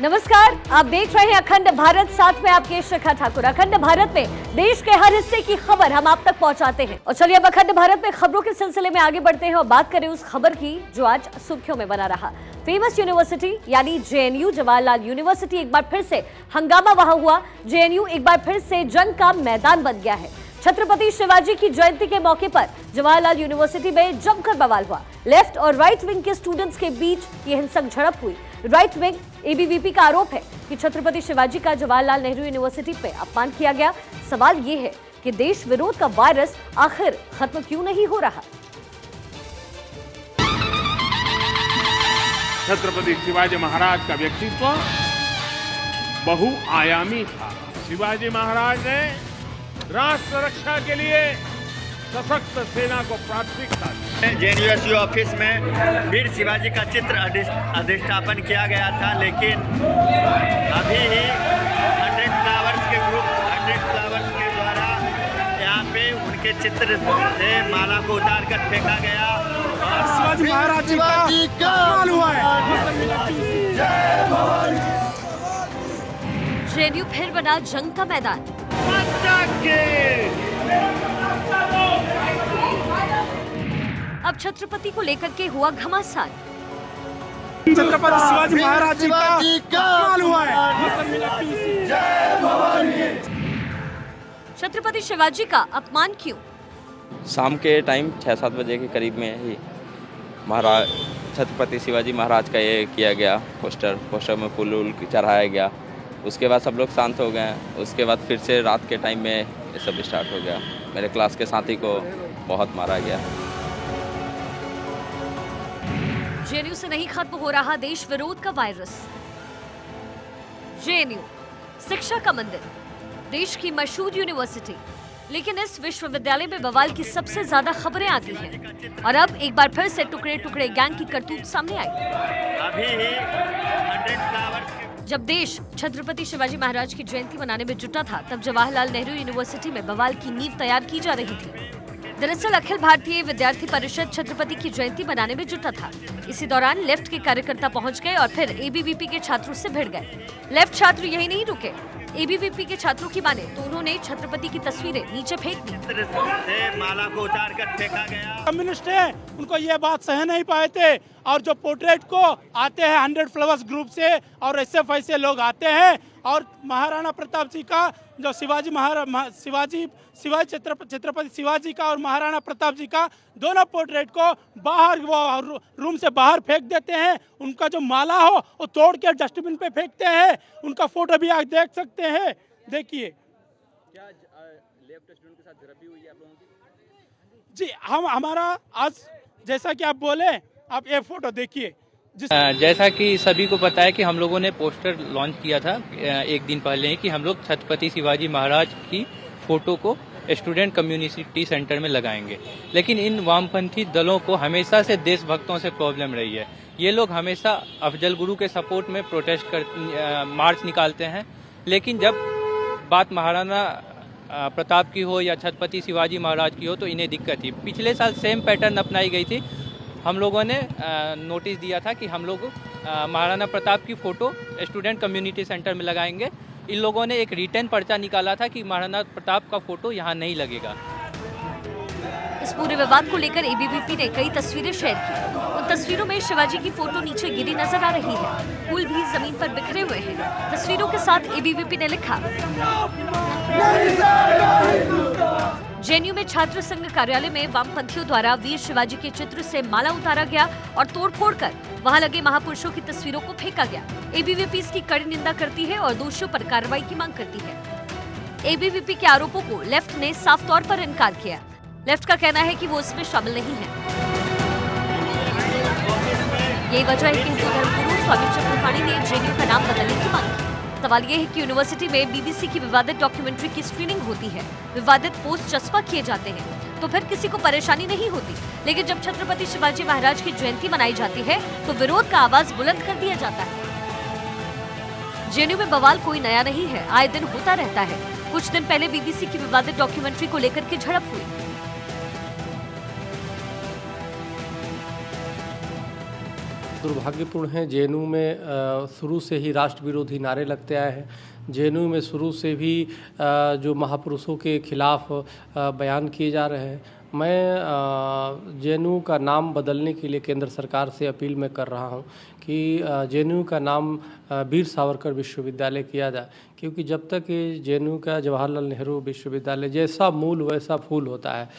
नमस्कार, आप देख रहे हैं अखंड भारत, साथ में आपके शिखा ठाकुर। अखंड भारत में देश के हर हिस्से की खबर हम आप तक पहुंचाते हैं। और चलिए अब अखंड भारत में खबरों के सिलसिले में आगे बढ़ते हैं और बात करें उस खबर की जो आज सुर्खियों में बना रहा। फेमस यूनिवर्सिटी यानी जेएनयू जवाहरलाल यूनिवर्सिटी एक बार फिर से हंगामा वहां हुआ। जेएनयू एक बार फिर से जंग का मैदान बन गया है। छत्रपति शिवाजी की जयंती के मौके पर जवाहरलाल यूनिवर्सिटी में जमकर बवाल हुआ। लेफ्ट और राइट विंग के स्टूडेंट्स के बीच ये हिंसक झड़प हुई। राइट विंग एबीवीपी का आरोप है कि छत्रपति शिवाजी का जवाहरलाल नेहरू यूनिवर्सिटी पे अपमान किया गया। सवाल ये है कि देश विरोध का वायरस आखिर खत्म क्यों नहीं हो रहा। छत्रपति शिवाजी महाराज का व्यक्तित्व बहुआयामी था। शिवाजी महाराज ने राष्ट्र रक्षा के लिए सशक्त सेना को प्राथमिकता दी। जेएनयू ऑफिस में वीर शिवाजी का चित्र अधिष्ठापन किया गया था, लेकिन अभी ही 100 फ्लावर्स के ग्रुप 100 फ्लावर्स के द्वारा यहाँ पे उनके चित्र से माला को उतार कर फेंका गया और शिवाजी महाराज जी का अपमान हुआ है। जेएनयू फिर बना जंग का मैदान। अब छत्रपति को लेकर के हुआ घमासान। छत्रपति शिवाजी महाराज जी का अपमान हुआ है। छत्रपति शिवाजी का अपमान क्यों? शाम के टाइम 6-7 बजे के करीब में ही महाराज छत्रपति शिवाजी महाराज का ये किया गया। पोस्टर में फूल वूल चढ़ाया गया। उसके बाद सब लोग शांत हो गए। उसके बाद फिर से रात के टाइम में ये सब स्टार्ट हो गया। मेरे क्लास के साथी को बहुत मारा गया। जेएनयू से नहीं खत्म हो रहा देश विरोध का वायरस। जेएनयू शिक्षा का मंदिर, देश की मशहूर यूनिवर्सिटी, लेकिन इस विश्वविद्यालय में बवाल की सबसे ज्यादा खबरें आती हैं। और अब एक बार फिर से टुकड़े टुकड़े गैंग की करतूत सामने आई। अभी ही 100 फ्लावर्स जब देश छत्रपति शिवाजी महाराज की जयंती मनाने में जुटा था, तब जवाहरलाल नेहरू यूनिवर्सिटी में बवाल की नींव तैयार की जा रही थी। दरअसल अखिल भारतीय विद्यार्थी परिषद छत्रपति की जयंती मनाने में जुटा था। इसी दौरान लेफ्ट के कार्यकर्ता पहुंच गए और फिर एबीवीपी के छात्रों से भिड़ गए। लेफ्ट छात्र यही नहीं रुके, एबीवीपी के छात्रों की माने तो उन्होंने छत्रपति की तस्वीरें नीचे फेंक दी। से माला को उतार कर फेंका गया। कम्युनिस्ट है, उनको ये बात सह नहीं पाए थे और जो पोर्ट्रेट को आते हैं 100 फ्लावर्स ग्रुप से और एसएफआई से लोग आते हैं और महाराणा प्रताप जी का जो छत्रपति शिवाजी का और महाराणा प्रताप जी का दोनों पोर्ट्रेट को बाहर रूम से बाहर फेंक देते हैं। उनका जो माला हो वो तोड़ के डस्टबिन पे फेंकते हैं। उनका फोटो भी आप देख सकते हैं। देखिए क्या लेफ्ट स्टूडेंट के साथ झड़प हुई है आप लोगों की? जी, हमारा आज जैसा कि आप बोले, आप ये फोटो देखिए। जैसा कि सभी को पता है कि हम लोगों ने पोस्टर लॉन्च किया था एक दिन पहले ही कि हम लोग छत्रपति शिवाजी महाराज की फोटो को स्टूडेंट कम्युनिटी सेंटर में लगाएंगे। लेकिन इन वामपंथी दलों को हमेशा से देशभक्तों से प्रॉब्लम रही है। ये लोग हमेशा अफजल गुरु के सपोर्ट में मार्च निकालते हैं, लेकिन जब बात महाराणा प्रताप की हो या छत्रपति शिवाजी महाराज की हो तो इन्हें दिक्कत थी। पिछले साल सेम पैटर्न अपनाई गई थी। हम लोगों ने नोटिस दिया था कि हम लोग महाराणा प्रताप की फ़ोटो स्टूडेंट कम्युनिटी सेंटर में लगाएंगे। इन लोगों ने एक रिटर्न पर्चा निकाला था कि महाराणा प्रताप का फ़ोटो यहाँ नहीं लगेगा। इस पूरे विवाद को लेकर एबीवीपी ने कई तस्वीरें शेयर की। उन तस्वीरों में शिवाजी की फोटो नीचे गिरी नजर आ रही है। फूल भी जमीन पर बिखरे हुए हैं। तस्वीरों के साथ एबीवीपी ने लिखा, जेएनयू में छात्र संघ कार्यालय में वामपंथियों द्वारा वीर शिवाजी के चित्र से माला उतारा गया और तोड़फोड़ कर वहां लगे महापुरुषों की तस्वीरों को फेंका गया। एबीवीपी इसकी कड़ी निंदा करती है और दोषियों पर कार्रवाई की मांग करती है। एबीवीपी के आरोपों को लेफ्ट ने साफ तौर पर इनकार किया। लेफ्ट का कहना है कि वो इसमें शामिल नहीं है। यही वजह है कि हिंदू धर्मगुरु स्वामी चक्रपाणी ने जेएनयू का नाम बदलने की मांग की। सवाल ये है कि यूनिवर्सिटी में बीबीसी की विवादित डॉक्यूमेंट्री की स्क्रीनिंग होती है, विवादित पोस्ट चस्पा किए जाते हैं तो फिर किसी को परेशानी नहीं होती। लेकिन जब छत्रपति शिवाजी महाराज की जयंती मनाई जाती है तो विरोध का आवाज बुलंद कर दिया जाता है। जेएनयू में बवाल कोई नया नहीं है, आए दिन होता रहता है। कुछ दिन पहले बीबीसी की विवादित डॉक्यूमेंट्री को लेकर के झड़प हुई। दुर्भाग्यपूर्ण है। जेएनयू में शुरू से ही राष्ट्र विरोधी नारे लगते आए हैं। जेएनयू में शुरू से भी जो महापुरुषों के खिलाफ बयान किए जा रहे हैं। मैं जेएनयू का नाम बदलने के लिए केंद्र सरकार से अपील मैं कर रहा हूं कि जेएनयू का नाम वीर सावरकर विश्वविद्यालय किया जाए, क्योंकि जब तक ये जेएनयू का जवाहरलाल नेहरू विश्वविद्यालय जैसा मूल वैसा फूल होता है,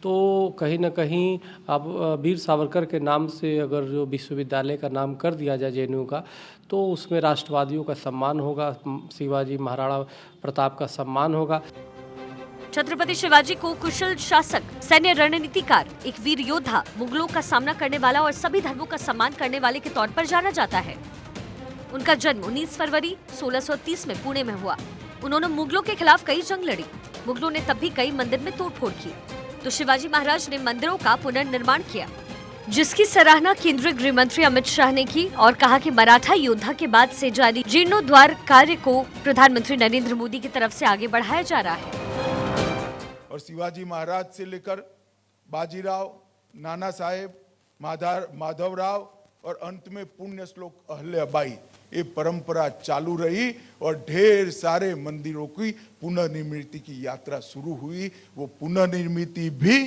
तो कहीं ना कहीं अब वीर सावरकर के नाम से अगर जो विश्वविद्यालय का नाम कर दिया जाए जेएनयू का, तो उसमें राष्ट्रवादियों का सम्मान होगा, शिवाजी महाराणा प्रताप का सम्मान होगा। छत्रपति शिवाजी को कुशल शासक, सैन्य रणनीतिकार, एक वीर योद्धा, मुगलों का सामना करने वाला और सभी धर्मों का सम्मान करने वाले के तौर पर जाना जाता है। उनका जन्म 19 फरवरी 1630 में पुणे में हुआ। उन्होंने मुगलों के खिलाफ कई जंग लड़ी। मुगलों ने तब भी कई मंदिर में तोड़फोड़ की, तो शिवाजी महाराज ने मंदिरों का पुनर्निर्माण किया, जिसकी सराहना केंद्रीय गृह मंत्री अमित शाह ने की और कहा कि मराठा योद्धा के बाद से जारी जीर्णोद्धार कार्य को प्रधानमंत्री नरेंद्र मोदी की तरफ से आगे बढ़ाया जा रहा है। और शिवाजी महाराज से लेकर बाजीराव, नाना साहेब, माधवराव और अंत में पुण्य श्लोक अहल्याबाई, ये परंपरा चालू रही और ढेर सारे मंदिरों की पुनर्निर्मिति की यात्रा शुरू हुई। वो पुनर्निर्मिति भी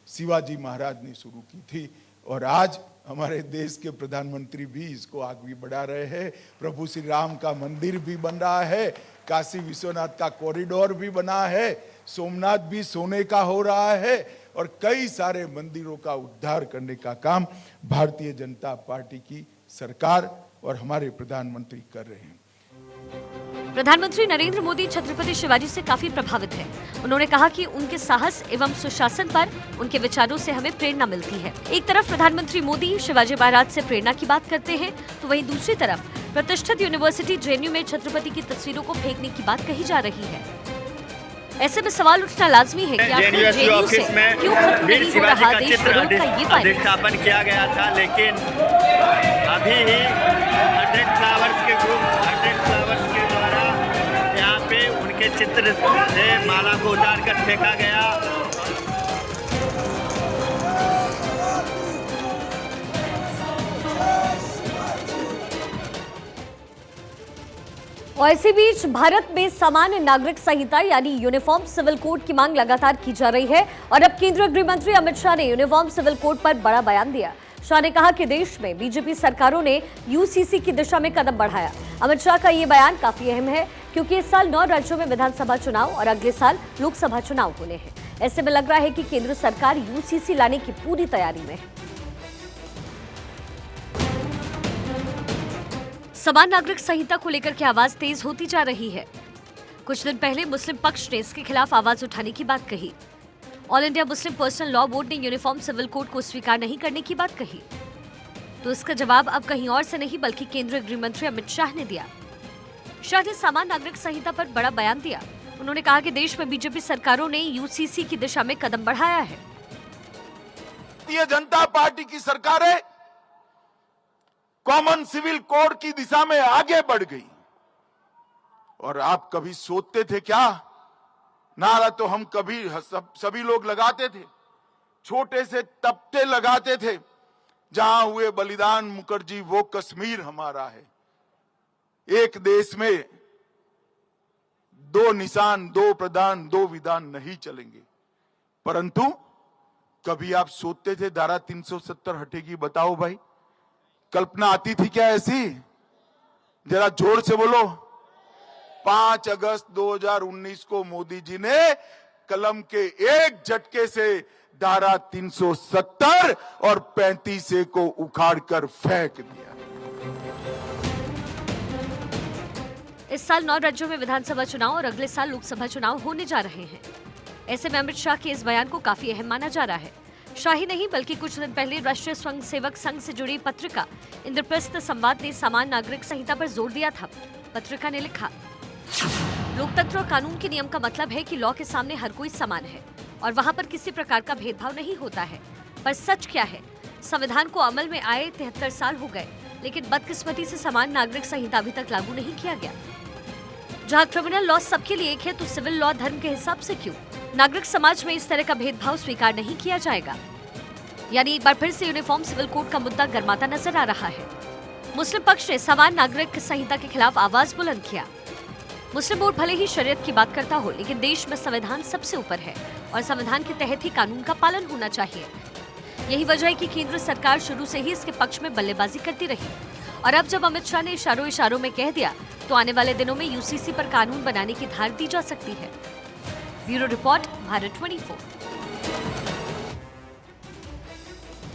शिवाजी महाराज ने शुरू की थी और आज हमारे देश के प्रधानमंत्री भी इसको आगे बढ़ा रहे हैं। प्रभु श्री राम का मंदिर भी बन रहा है, काशी विश्वनाथ का कॉरिडोर भी बना है, सोमनाथ भी सोने का हो रहा है और कई सारे मंदिरों का उद्धार करने का काम भारतीय जनता पार्टी की सरकार और हमारे प्रधानमंत्री कर रहे हैं। प्रधानमंत्री नरेंद्र मोदी छत्रपति शिवाजी से काफी प्रभावित हैं। उन्होंने कहा कि उनके साहस एवं सुशासन पर उनके विचारों से हमें प्रेरणा मिलती है। एक तरफ प्रधानमंत्री मोदी शिवाजी महाराज से प्रेरणा की बात करते हैं, तो वहीं दूसरी तरफ प्रतिष्ठित यूनिवर्सिटी जेएनयू में छत्रपति की तस्वीरों को फेंकने की बात कही जा रही है। ऐसे में सवाल उठना लाजमी है कि आखिर जेएनयू से क्यों खत्म नहीं हो रहा देश विरोध का ये पायदान? अधिष्ठापन किया गया था, लेकिन अभी ही 100 फ्लावर्स के ग्रुप 100 फ्लावर्स के द्वारा यहाँ पे उनके चित्र से माला को उतार कर फेंका गया। और इसी बीच भारत में सामान्य नागरिक संहिता यानी यूनिफॉर्म सिविल कोड की मांग लगातार की जा रही है और अब केंद्रीय गृह मंत्री अमित शाह ने यूनिफॉर्म सिविल कोड पर बड़ा बयान दिया। शाह ने कहा कि देश में बीजेपी सरकारों ने यूसीसी की दिशा में कदम बढ़ाया। अमित शाह का ये बयान काफी अहम है क्योंकि इस साल 9 राज्यों में विधानसभा चुनाव और अगले साल लोकसभा चुनाव होने हैं। ऐसे में लग रहा है कि केंद्र सरकार यूसीसी लाने की पूरी तैयारी में है। समान नागरिक संहिता को लेकर के आवाज तेज होती जा रही है। कुछ दिन पहले मुस्लिम पक्ष ने इसके खिलाफ आवाज उठाने की बात कही। All India Muslim personal law board ने यूनिफॉर्म सिविल कोड को स्वीकार नहीं करने की बात कही, तो इसका जवाब अब कहीं और से नहीं बल्कि केंद्रीय गृह मंत्री अमित शाह ने दिया। शाह ने समान नागरिक संहिता पर बड़ा बयान दिया। उन्होंने कहा कि देश में बीजेपी सरकारों ने यूसीसी की दिशा में कदम बढ़ाया है। भारतीय जनता पार्टी की सरकारें कॉमन सिविल कोड की दिशा में आगे बढ़ गई और आप कभी सोचते थे क्या? नारा तो हम कभी सभी लोग लगाते थे, छोटे से तख्ते लगाते थे, जहां हुए बलिदान मुखर्जी वो कश्मीर हमारा है। एक देश में 2 निशान, 2 प्रधान, 2 विधान नहीं चलेंगे। परंतु कभी आप सोचते थे धारा 370 हटेगी? बताओ भाई, कल्पना आती थी क्या ऐसी? जरा जोर से बोलो। 5 अगस्त 2019 को मोदी जी ने कलम के एक झटके से धारा 370 और 35A को उखाड़कर फेंक दिया। इस साल 9 राज्यों में विधानसभा चुनाव और अगले साल लोकसभा चुनाव होने जा रहे हैं। ऐसे में अमित शाह के इस बयान को काफी अहम माना जा रहा है। शाह ही नहीं बल्कि कुछ दिन पहले राष्ट्रीय स्वयंसेवक संघ से जुड़ी पत्रिका इंद्रप्रस्थ संवाद ने समान नागरिक संहिता पर जोर दिया था। पत्रिका ने लिखा, लोकतंत्र और कानून के नियम का मतलब है कि लॉ के सामने हर कोई समान है और वहां पर किसी प्रकार का भेदभाव नहीं होता है। पर सच क्या है? संविधान को अमल में आए 73 साल हो गए, लेकिन बदकिस्मती से समान नागरिक संहिता अभी तक लागू नहीं किया गया। जहां क्रिमिनल लॉ सबके लिए एक है, तो सिविल लॉ धर्म के हिसाब से क्यों? नागरिक समाज में इस तरह का भेदभाव स्वीकार नहीं किया जाएगा। यानी एक बार फिर से यूनिफॉर्म सिविल कोड का मुद्दा गर्माता नजर आ रहा है। मुस्लिम पक्ष ने समान नागरिक संहिता के खिलाफ आवाज बुलंद किया। मुस्लिम बोर्ड भले ही शरीयत की बात करता हो, लेकिन देश में संविधान सबसे ऊपर है और संविधान के तहत ही कानून का पालन होना चाहिए। यही वजह है कि केंद्र सरकार शुरू से ही इसके पक्ष में बल्लेबाजी करती रही और अब जब अमित शाह ने इशारों में कह दिया तो आने वाले दिनों में यूसीसी पर कानून बनाने की धार दी जा सकती है। Bureau report, Bharat 24।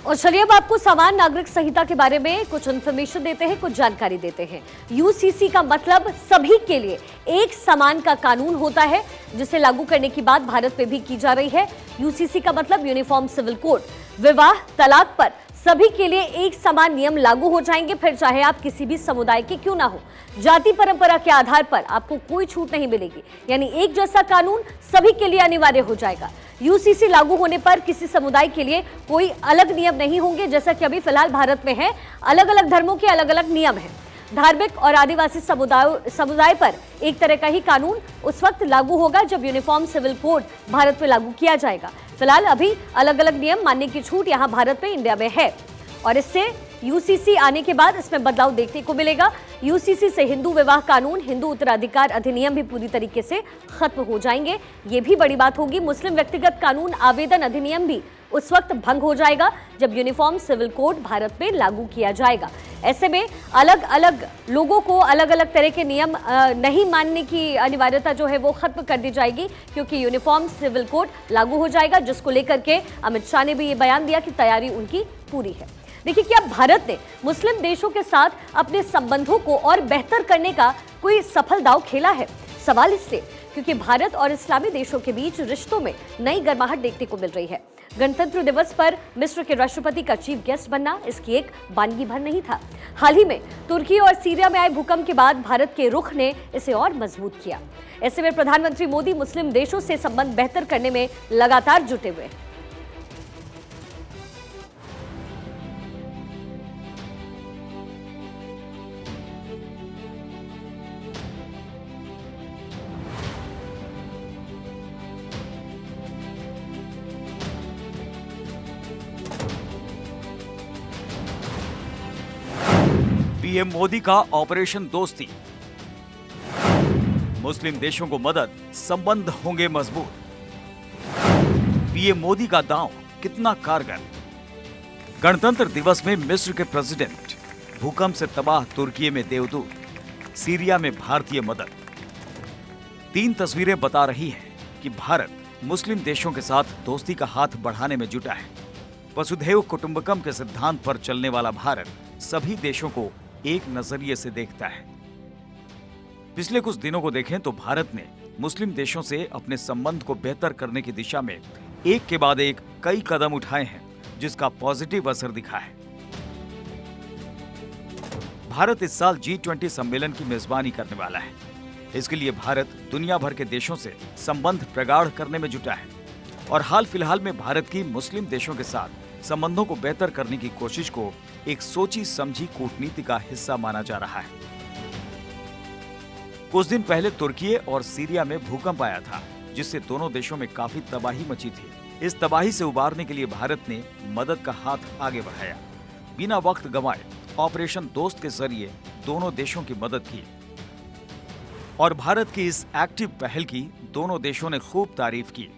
और चलिए अब आपको समान नागरिक संहिता के बारे में कुछ इन्फॉर्मेशन देते हैं, कुछ जानकारी देते हैं। यूसीसी का मतलब सभी के लिए एक समान का कानून होता है, जिसे लागू करने की बात भारत में भी की जा रही है। यूसीसी का मतलब यूनिफॉर्म सिविल कोड। विवाह, तलाक पर सभी के लिए एक समान नियम लागू हो जाएंगे, फिर चाहे आप किसी भी समुदाय के क्यों ना हो। जाति परंपरा के आधार पर आपको कोई छूट नहीं मिलेगी, यानी एक जैसा कानून सभी के लिए अनिवार्य हो जाएगा। यूसीसी लागू होने पर किसी समुदाय के लिए कोई अलग नियम नहीं होंगे, जैसा कि अभी फिलहाल भारत में है। अलग अलग धर्मों के अलग अलग नियम हैं। धार्मिक और आदिवासी समुदाय पर एक तरह का ही कानून उस वक्त लागू होगा जब यूनिफॉर्म सिविल कोड भारत में लागू किया जाएगा। फिलहाल अभी अलग अलग नियम मानने की छूट यहाँ भारत में, इंडिया में है और इससे यूसीसी आने के बाद इसमें बदलाव देखने को मिलेगा। यूसीसी से हिंदू विवाह कानून, हिंदू उत्तराधिकार अधिनियम भी पूरी तरीके से खत्म हो जाएंगे। ये भी बड़ी बात होगी। मुस्लिम व्यक्तिगत कानून आवेदन अधिनियम भी उस वक्त भंग हो जाएगा जब यूनिफॉर्म सिविल कोड भारत में लागू किया जाएगा। ऐसे में अलग अलग लोगों को अलग अलग तरह के नियम नहीं मानने की अनिवार्यता जो है वो खत्म कर दी जाएगी, क्योंकि यूनिफॉर्म सिविल कोड लागू हो जाएगा, जिसको लेकर के अमित शाह ने भी ये बयान दिया कि तैयारी उनकी पूरी है। देखिए, क्या भारत ने मुस्लिम देशों के साथ अपने संबंधों को और बेहतर करने का कोई सफल दांव खेला है? सवाल इसलिए क्योंकि भारत और इस्लामी देशों के बीच रिश्तों में नई गर्माहट देखने को मिल रही है। गणतंत्र दिवस पर मिस्र के राष्ट्रपति का चीफ गेस्ट बनना इसकी एक वानगी भर नहीं था। हाल ही में तुर्की और सीरिया में आए भूकंप के बाद भारत के रुख ने इसे और मजबूत किया। ऐसे में प्रधानमंत्री मोदी मुस्लिम देशों से संबंध बेहतर करने में लगातार जुटे हुए हैं। पीएम मोदी का ऑपरेशन दोस्ती, मुस्लिम देशों को मदद, संबंध होंगे मजबूत। पीएम मोदी का दांव कितना कारगर। गणतंत्र दिवस में मिस्र के प्रेसिडेंट, भूकंप से तबाह तुर्की में देवदूत, सीरिया में भारतीय मदद। 3 तस्वीरें बता रही हैं कि भारत मुस्लिम देशों के साथ दोस्ती का हाथ बढ़ाने में जुटा है। वसुधैव कुटुंबकम के सिद्धांत पर चलने वाला भारत सभी देशों को एक नजरिए से देखता है। पिछले कुछ दिनों को देखें तो भारत ने मुस्लिम देशों से अपने संबंध को बेहतर करने की दिशा में एक के बाद एक कई कदम उठाए हैं, जिसका पॉजिटिव असर दिखा है। भारत इस साल G20 सम्मेलन की मेजबानी करने वाला है। इसके लिए भारत दुनिया भर के देशों से संबंध प्रगाढ़ करने में जुटा है और हाल फिलहाल में भारत की मुस्लिम देशों के साथ संबंधों को बेहतर करने की कोशिश को एक सोची समझी कूटनीति का हिस्सा माना जा रहा है। कुछ दिन पहले तुर्की और सीरिया में भूकंप आया था, जिससे दोनों देशों में काफी तबाही मची थी। इस तबाही से उबारने के लिए भारत ने मदद का हाथ आगे बढ़ाया। बिना वक्त गंवाए ऑपरेशन दोस्त के जरिए दोनों देशों की मदद की और भारत की इस एक्टिव पहल की दोनों देशों ने खूब तारीफ की।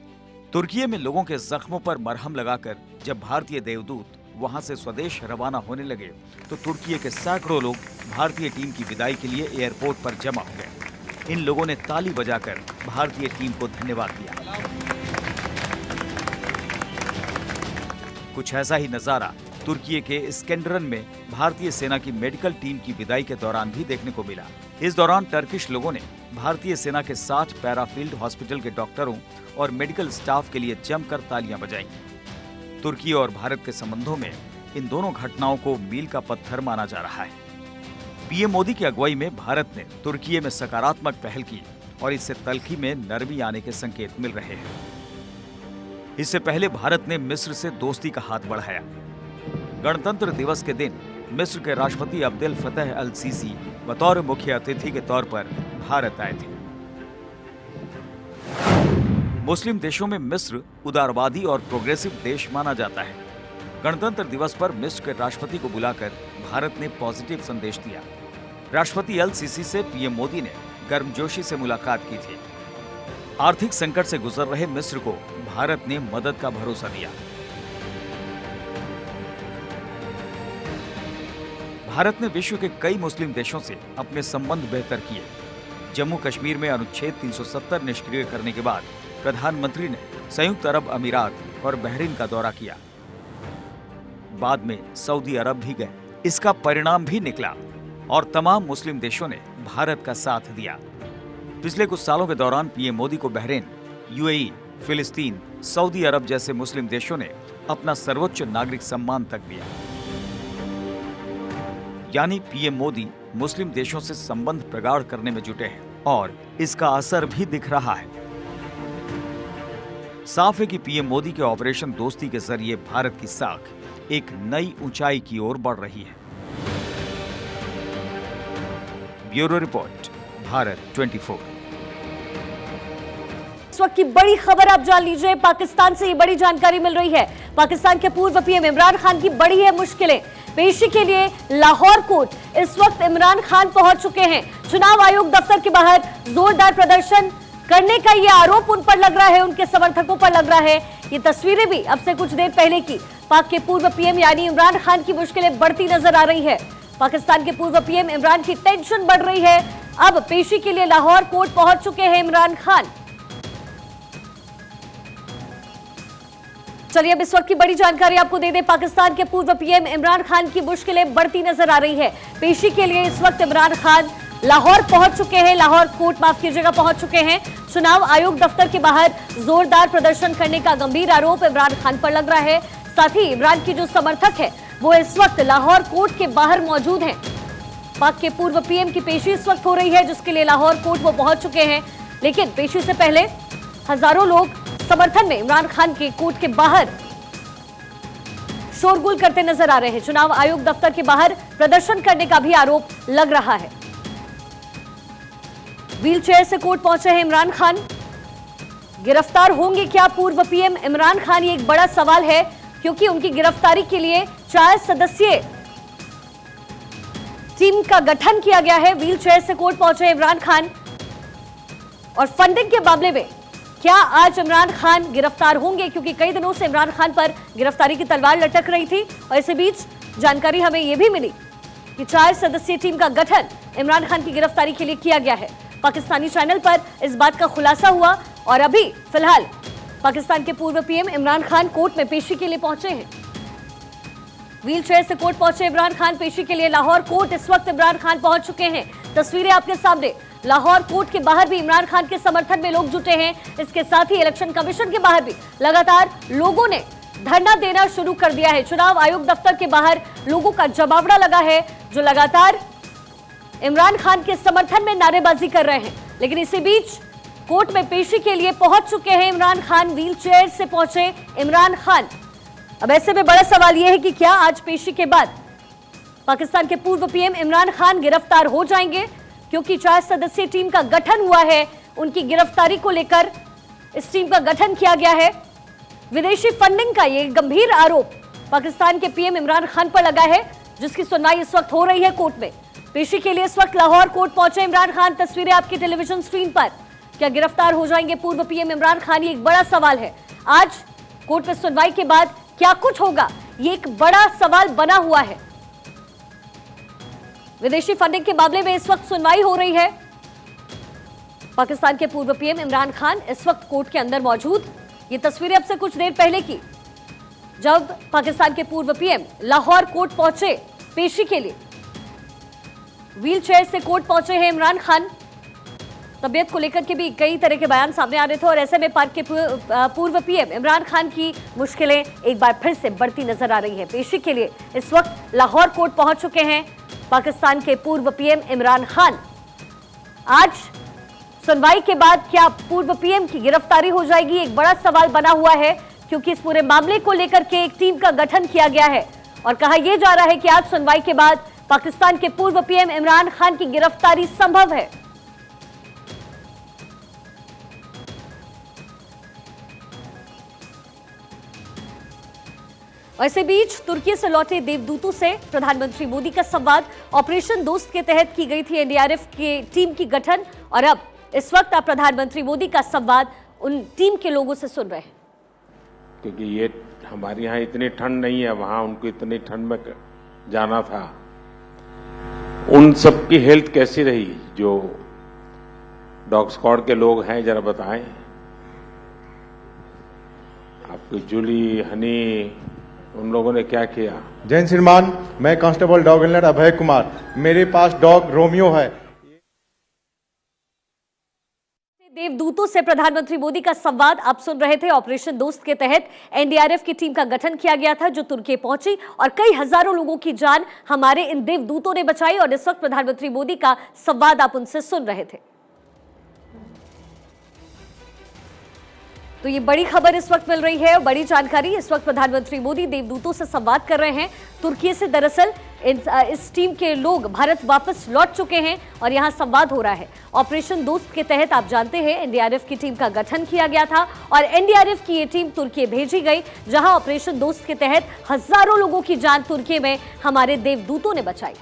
तुर्की में लोगों के जख्मों पर मरहम लगाकर जब भारतीय देवदूत वहां से स्वदेश रवाना होने लगे तो तुर्की के सैकड़ों लोग भारतीय टीम की विदाई के लिए एयरपोर्ट पर जमा हो गए। इन लोगों ने ताली बजाकर भारतीय टीम को धन्यवाद दिया। कुछ ऐसा ही नजारा तुर्की के इस्केंडरन में भारतीय सेना की मेडिकल टीम की विदाई के दौरान भी देखने को मिला। इस दौरान टर्किश लोगों ने भारतीय सेना के 60 पैराफील्ड हॉस्पिटल के डॉक्टरों और मेडिकल स्टाफ के लिए जमकर तालियां बजाई। तुर्की और भारत के संबंधों में इन दोनों घटनाओं को मील का पत्थर माना जा रहा है। पीएम मोदी की अगुवाई में भारत ने तुर्की में सकारात्मक पहल की और इससे तल्खी में नरमी आने के संकेत मिल रहे हैं। इससे पहले भारत ने मिस्र से दोस्ती का हाथ बढ़ाया। गणतंत्र दिवस के दिन मिस्र के राष्ट्रपति अब्देल फतेह अल सीसी बतौर मुख्य अतिथि के तौर पर भारत आए थे। मुस्लिम देशों में मिस्र उदारवादी और प्रोग्रेसिव देश माना जाता है। गणतंत्र दिवस पर मिस्र के राष्ट्रपति को बुलाकर भारत ने पॉजिटिव संदेश दिया। राष्ट्रपति अल सीसी से पीएम मोदी ने गर्मजोशी से मुलाकात की थी। आर्थिक संकट से गुजर रहे मिस्र को भारत ने मदद का भरोसा दिया। भारत ने विश्व के कई मुस्लिम देशों से अपने संबंध बेहतर किए। जम्मू कश्मीर में अनुच्छेद 370 निष्क्रिय करने के बाद प्रधानमंत्री ने संयुक्त अरब अमीरात और बहरीन का दौरा किया। बाद में सऊदी अरब भी गए। इसका परिणाम भी निकला और तमाम मुस्लिम देशों ने भारत का साथ दिया। पिछले कुछ सालों के दौरान पीएम मोदी को बहरीन, यूएई, फिलिस्तीन, सऊदी अरब जैसे मुस्लिम देशों ने अपना सर्वोच्च नागरिक सम्मान तक दिया। यानी पीएम मोदी मुस्लिम देशों से संबंध प्रगाढ़ करने में जुटे हैं और इसका असर भी दिख रहा है। साफ है कि पीएम मोदी के ऑपरेशन दोस्ती के जरिए भारत की साख एक नई ऊंचाई की ओर बढ़ रही है। Bureau report, Bharat 24। इस वक्त की बड़ी खबर आप जान लीजिए। पाकिस्तान से ये बड़ी जानकारी मिल रही है। पाकिस्तान के पूर्व पीएम इमरान खान की बड़ी है मुश्किलें। पेशी के लिए लाहौर कोर्ट इस वक्त इमरान खान पहुंच चुके हैं। चुनाव आयोग दफ्तर के बाहर जोरदार प्रदर्शन करने का ये आरोप उन पर लग रहा है, उनके समर्थकों पर लग रहा है। ये तस्वीरें भी अब से कुछ देर पहले की पाक के पूर्व पीएम यानी इमरान खान की मुश्किलें बढ़ती नजर आ रही है। पाकिस्तान के पूर्व पीएम इमरान की टेंशन बढ़ रही है। अब पेशी के लिए लाहौर कोर्ट पहुंच चुके हैं इमरान खान। चलिए अब इस वक्त की बड़ी जानकारी आपको दे दें। पाकिस्तान के पूर्व पीएम इमरान खान की मुश्किलें बढ़ती नजर आ रही है। पेशी के लिए इस वक्त इमरान खान लाहौर पहुंच चुके हैं, लाहौर कोर्ट माफ कीजिएगा पहुंच चुके हैं। चुनाव आयोग दफ्तर के बाहर जोरदार प्रदर्शन करने का गंभीर आरोप इमरान खान पर लग रहा है। साथ ही इमरान की जो समर्थक है वो इस वक्त लाहौर कोर्ट के बाहर मौजूद हैं। पाक के पूर्व पीएम की पेशी इस वक्त हो रही है, जिसके लिए लाहौर कोर्ट वो पहुंच चुके हैं। लेकिन पेशी से पहले हजारों लोग समर्थन में इमरान खान के कोर्ट के बाहर शोरगुल करते नजर आ रहे हैं। चुनाव आयोग दफ्तर के बाहर प्रदर्शन करने का भी आरोप लग रहा है। व्हील चेयर से कोर्ट पहुंचे हैं इमरान खान। गिरफ्तार होंगे क्या पूर्व पीएम इमरान खान, ये एक बड़ा सवाल है, क्योंकि उनकी गिरफ्तारी के लिए 4 सदस्यीय टीम का गठन किया गया है। व्हील चेयर से कोर्ट पहुंचे इमरान खान और फंडिंग के मामले में क्या आज इमरान खान गिरफ्तार होंगे, क्योंकि कई दिनों से इमरान खान पर गिरफ्तारी की तलवार लटक रही थी। और इसी बीच जानकारी हमें यह भी मिली कि 4 सदस्यीय टीम का गठन इमरान खान की गिरफ्तारी के लिए किया गया है। पाकिस्तानी चैनल पर इस बात का खुलासा हुआ और अभी फिलहाल पाकिस्तान के पूर्व पीएम इमरान खान कोर्ट में पेशी के लिए पहुंचे हैं। व्हील चेयर से कोर्ट पहुंचे इमरान खान पेशी के लिए लाहौर कोर्ट इस वक्त इमरान खान पहुंच चुके हैं। तस्वीरें आपके सामने। लाहौर कोर्ट के बाहर भी इमरान खान के समर्थन में लोग जुटे हैं। इसके साथ ही इलेक्शन कमीशन के बाहर भी लगातार लोगों ने धरना देना शुरू कर दिया है। चुनाव आयोग दफ्तर के बाहर लोगों का जमावड़ा लगा है, जो लगातार इमरान खान के समर्थन में नारेबाजी कर रहे हैं। लेकिन इसी बीच कोर्ट में पेशी के लिए पहुंच चुके हैं इमरान खान। व्हील चेयर से पहुंचे इमरान खान। अब ऐसे में बड़ा सवाल यह है कि क्या आज पेशी के बाद पाकिस्तान के पूर्व पीएम इमरान खान गिरफ्तार हो जाएंगे, क्योंकि 4 सदस्यीय टीम का गठन हुआ है। उनकी गिरफ्तारी को लेकर इस टीम का गठन किया गया है। विदेशी फंडिंग का ये गंभीर आरोप पाकिस्तान के पीएम इमरान खान पर लगा है, जिसकी सुनवाई इस वक्त हो रही है कोर्ट में। पेशी के लिए इस वक्त लाहौर कोर्ट पहुंचे इमरान खान। तस्वीरें आपकी टेलीविजन स्क्रीन पर। क्या गिरफ्तार हो जाएंगे पूर्व पीएम इमरान खान, ये एक बड़ा सवाल है। आज कोर्ट में सुनवाई के बाद क्या कुछ होगा, ये एक बड़ा सवाल बना हुआ है। विदेशी फंडिंग के मामले में इस वक्त सुनवाई हो रही है। पाकिस्तान के पूर्व पीएम इमरान खान इस वक्त कोर्ट के अंदर मौजूद। ये तस्वीरें अब से कुछ देर पहले की, जब पाकिस्तान के पूर्व पीएम लाहौर कोर्ट पहुंचे पेशी के लिए। व्हील चेयर से कोर्ट पहुंचे हैं इमरान खान। तबीयत को लेकर के भी कई तरह के बयान सामने आ रहे थे और ऐसे में पाक के पूर्व पीएम इमरान खान की मुश्किलें एक बार फिर से बढ़ती नजर आ रही है। पेशी के लिए इस वक्त लाहौर कोर्ट पहुंच चुके हैं पाकिस्तान के पूर्व पीएम इमरान खान। आज सुनवाई के बाद क्या पूर्व पीएम की गिरफ्तारी हो जाएगी, एक बड़ा सवाल बना हुआ है, क्योंकि इस पूरे मामले को लेकर के एक टीम का गठन किया गया है और कहा यह जा रहा है कि आज सुनवाई के बाद पाकिस्तान के पूर्व पीएम इमरान खान की गिरफ्तारी संभव है। इसी बीच तुर्की से लौटे देवदूतों से प्रधानमंत्री मोदी का संवाद। ऑपरेशन दोस्त के तहत की गई थी एनडीआरएफ की टीम की गठन और अब इस वक्त आप प्रधानमंत्री मोदी का संवाद उन टीम के लोगों से सुन रहे हैं। क्योंकि ये हमारे यहाँ इतनी ठंड नहीं है, वहां उनको इतनी ठंड में जाना था। उन सबकी हेल्थ कैसी रही? जो डॉग स्क्वाड के लोग हैं, जरा बताएं। आपकी जूली, हनी, उन लोगों ने क्या किया? जय श्रीमान, मैं कांस्टेबल डॉग इंलैंड अभय कुमार, मेरे पास डॉग रोमियो है। देवदूतों से प्रधानमंत्री मोदी का संवाद आप सुन रहे थे। ऑपरेशन दोस्त के तहत एनडीआरएफ की टीम का गठन किया गया था जो तुर्की पहुंची और कई हजारों लोगों की जान हमारे इन देवदूतों ने बचाई और इस वक्त प्रधानमंत्री मोदी का संवाद आप उनसे सुन रहे थे। तो ये बड़ी खबर इस वक्त मिल रही है और बड़ी जानकारी। इस वक्त प्रधानमंत्री मोदी देवदूतों से संवाद कर रहे हैं तुर्की से। दरअसल इस टीम के लोग भारत वापस लौट चुके हैं और यहां संवाद हो रहा है। ऑपरेशन दोस्त के तहत आप जानते हैं एनडीआरएफ की टीम का गठन किया गया था और एनडीआरएफ की ये टीम तुर्की भेजी गई, जहां ऑपरेशन दोस्त के तहत हजारों लोगों की जान तुर्की में हमारे देवदूतों ने बचाई।